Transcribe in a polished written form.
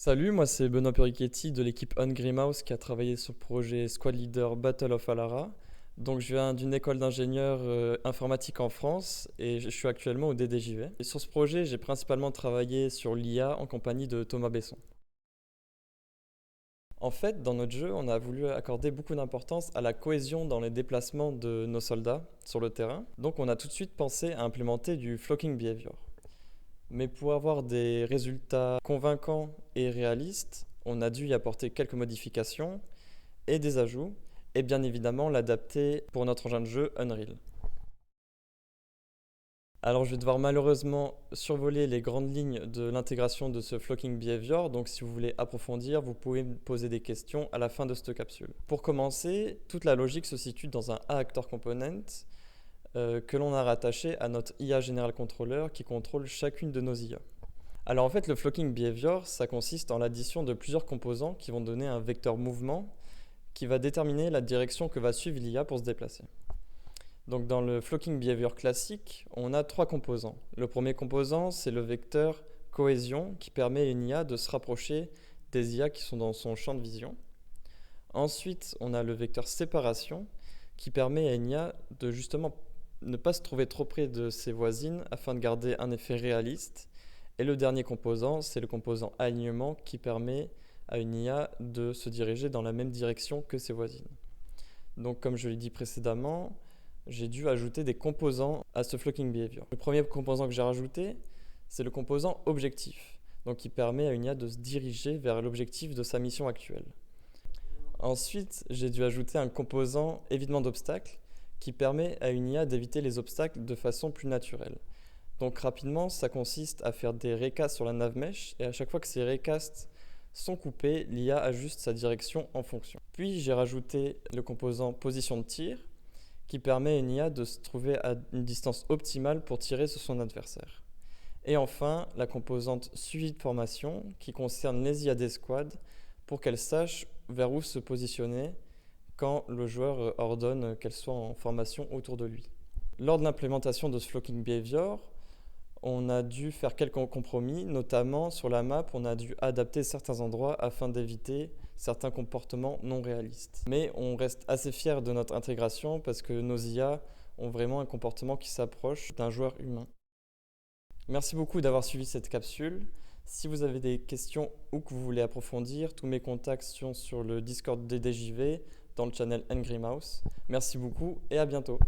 Salut, moi c'est Benoît Perichetti de l'équipe Hungry Mouse qui a travaillé sur le projet Squad Leader Battle of Alara. Donc je viens d'une école d'ingénieurs informatique en France et je suis actuellement au DDJV. Et sur ce projet, j'ai principalement travaillé sur l'IA en compagnie de Thomas Besson. En fait, dans notre jeu, on a voulu accorder beaucoup d'importance à la cohésion dans les déplacements de nos soldats sur le terrain. Donc on a tout de suite pensé à implémenter du flocking behavior. Mais pour avoir des résultats convaincants et réalistes, on a dû y apporter quelques modifications et des ajouts, et bien évidemment l'adapter pour notre engin de jeu Unreal. Alors je vais devoir malheureusement survoler les grandes lignes de l'intégration de ce flocking behavior, donc si vous voulez approfondir, vous pouvez me poser des questions à la fin de cette capsule. Pour commencer, toute la logique se situe dans un actor component que l'on a rattaché à notre IA General Controller qui contrôle chacune de nos IA. Alors en fait, le flocking behavior, ça consiste en l'addition de plusieurs composants qui vont donner un vecteur mouvement qui va déterminer la direction que va suivre l'IA pour se déplacer. Donc dans le flocking behavior classique, on a trois composants. Le premier composant, c'est le vecteur cohésion qui permet à une IA de se rapprocher des IA qui sont dans son champ de vision. Ensuite, on a le vecteur séparation qui permet à une IA de justement ne pas se trouver trop près de ses voisines afin de garder un effet réaliste. Et le dernier composant, c'est le composant alignement qui permet à une IA de se diriger dans la même direction que ses voisines. Donc comme je l'ai dit précédemment, j'ai dû ajouter des composants à ce flocking behavior. Le premier composant que j'ai rajouté, c'est le composant objectif, donc qui permet à une IA de se diriger vers l'objectif de sa mission actuelle. Ensuite, j'ai dû ajouter un composant évitement d'obstacles qui permet à une IA d'éviter les obstacles de façon plus naturelle. Donc rapidement, ça consiste à faire des recasts sur la navmesh et à chaque fois que ces recasts sont coupés, l'IA ajuste sa direction en fonction. Puis j'ai rajouté le composant position de tir qui permet à une IA de se trouver à une distance optimale pour tirer sur son adversaire. Et enfin, la composante suivi de formation qui concerne les IA des squads pour qu'elles sachent vers où se positionner quand le joueur ordonne qu'elles soient en formation autour de lui. Lors de l'implémentation de ce flocking behavior, on a dû faire quelques compromis, notamment sur la map, on a dû adapter certains endroits afin d'éviter certains comportements non réalistes. Mais on reste assez fiers de notre intégration parce que nos IA ont vraiment un comportement qui s'approche d'un joueur humain. Merci beaucoup d'avoir suivi cette capsule. Si vous avez des questions ou que vous voulez approfondir, tous mes contacts sont sur le Discord DDJV dans le channel Angry Mouse. Merci beaucoup et à bientôt.